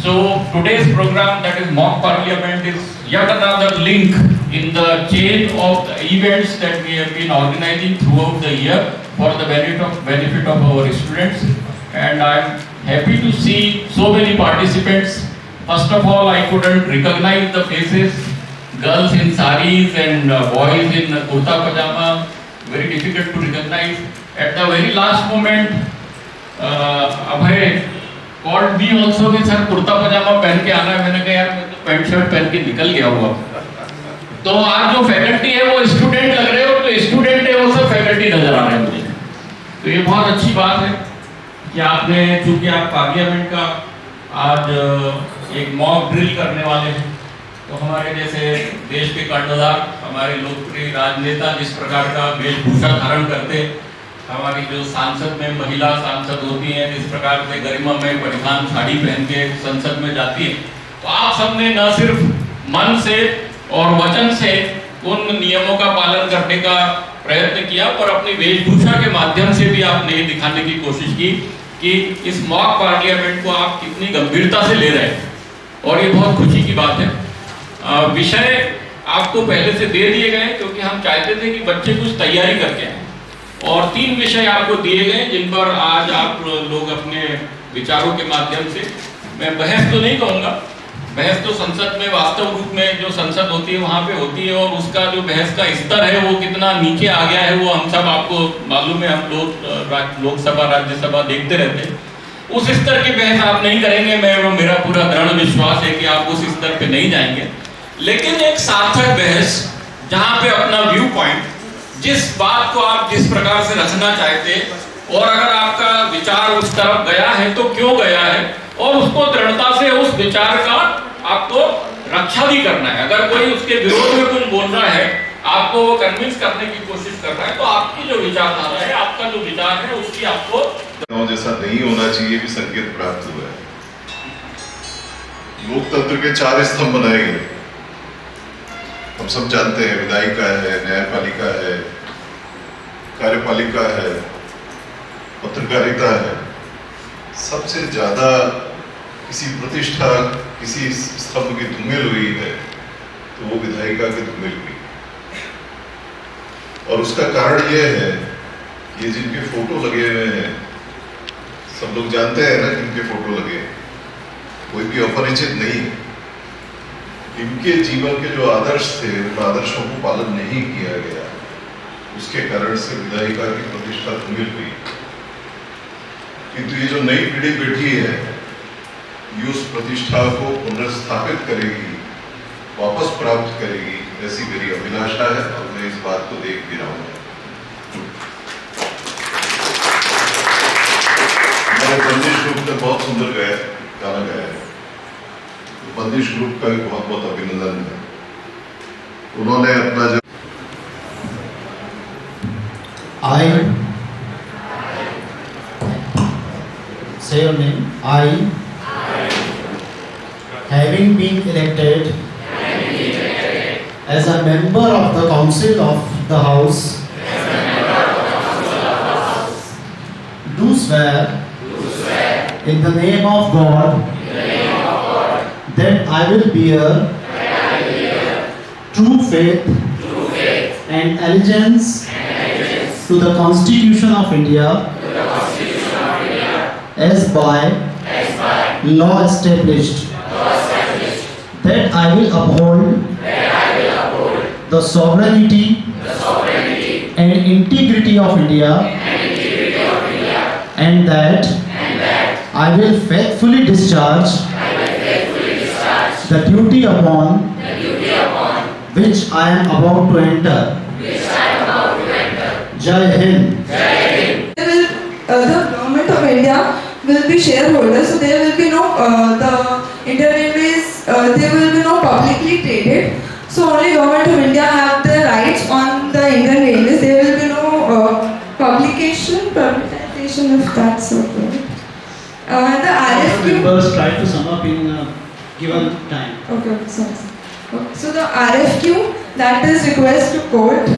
So today's program, that is mock parliament, is yet another link in the chain of the events that we have been organizing throughout the year for the benefit of our students. And I am happy to see so many participants. First of all, I couldn't recognize the faces. Girls in saris and boys in kurta pajama, very difficult to recognize. At the very last moment, Abhay called me also कि sir kurta पजामा पहन के आना है। मैंने कहा यार मैं तो पैंट शर्ट पहन के निकल गया हुआ। तो आज जो फैकल्टी है वो स्टूडेंट लग रहे हो, तो स्टूडेंट है वो सब फैकल्टी नजर आ रहे हैं मुझे। तो ये बहुत अच्छी बात है कि आपने, चूंकि आप पार्लियामेंट का आज एक मॉक ड्रिल करने वाले हैं, तो हमारे जैसे देश के कर्णधार, हमारे लोकप्रिय राजनेता जिस प्रकार का वेशभूषा धारण करते, हमारी जो सांसद में महिला सांसद होती हैं जिस प्रकार से गरिमामय परिधान साड़ी पहन के संसद में जाती है, तो आप सबने न सिर्फ मन से और वचन से उन नियमों का पालन करने का प्रयत्न किया, पर अपनी वेशभूषा के माध्यम से भी आपने ये दिखाने की कोशिश की कि इस मॉक पार्लियामेंट को आप कितनी गंभीरता से ले रहे हैं, और ये बहुत खुशी की बात है। विषय आपको पहले से दे दिए गए क्योंकि हम चाहते थे कि बच्चे कुछ तैयारी करके आए, और 3 विषय आपको दिए गए जिन पर आज आप लोग अपने विचारों के माध्यम से, मैं बहस तो नहीं कहूँगा, बहस तो संसद में वास्तव रूप में जो संसद होती है वहाँ पे होती है, और उसका जो बहस का स्तर है वो कितना नीचे आ गया है वो हम सब आपको मालूम है। हम लोग लोकसभा राज्यसभा देखते रहते हैं, उस स्तर की बहस आप नहीं करेंगे। मेरा पूरा दृढ़ विश्वास है कि आप उस स्तर पे नहीं जाएंगे, लेकिन एक सार्थक बहस जहाँ पे अपना व्यू पॉइंट, जिस बात को आप जिस प्रकार से रखना चाहते, और अगर आपका विचार उस तरफ गया है तो क्यों गया है, और उसको दृढ़ता से उस विचार का आपको रक्षा भी करना है। अगर कोई उसके विरोध में कुछ बोल रहा है, आपको वो कन्विंस करने की कोशिश कर रहा है, तो आपकी जो विचारधारा है, आपका जो विचार है, उसकी आपको जैसा नहीं होना चाहिए भी संकेत प्राप्त हुआ है। लोकतंत्र के 4 स्तंभ बनाए गए, हम सब जानते हैं, विधायिका है, न्यायपालिका है, कार्यपालिका है, पत्रकारिता है। सबसे ज्यादा किसी प्रतिष्ठा, किसी स्तंभ की धूमिल हुई है तो वो विधायिका की धूमिल हुई, और उसका कारण यह है, ये जिनके फोटो लगे हुए हैं, सब लोग जानते हैं ना जिनके फोटो लगे, कोई भी अपरिचित नहीं है। इनके जीवन के जो आदर्श थे, उन आदर्शों को पालन नहीं किया गया, उसके कारण से विधायिका की प्रतिष्ठा धूमिल हुई। किंतु ये जो नई पीढ़ी बैठी है, ये उस प्रतिष्ठा को पुनर्स्थापित करेगी, वापस प्राप्त करेगी, ऐसी मेरी अभिलाषा है, और मैं इस बात को देख भी रहा हूँ। हमारे बंदिश ग्रुप ने बहुत सुंदर गाना गाया है, बंदिश ग्रुप का भी बहुत बहुत अभिनंदन है। उन्होंने अपना जो say your name. I, having been elected as a member of the Council of the House, do swear in the name of God that I will bear true faith and allegiance to the Constitution of India as by law established, that I will uphold the sovereignty and integrity of India, and that I will faithfully discharge the duty upon which I am about to enter. Jai Hind. The government of India will be shareholders, so there will be no the Indian Railways, they will be no publicly traded. So only government of India have the rights on the Indian Railways. There will be no publication of that sort. The RFQ. Members try to sum up in given time. Okay, sorry. Okay, so the RFQ, that is request to court.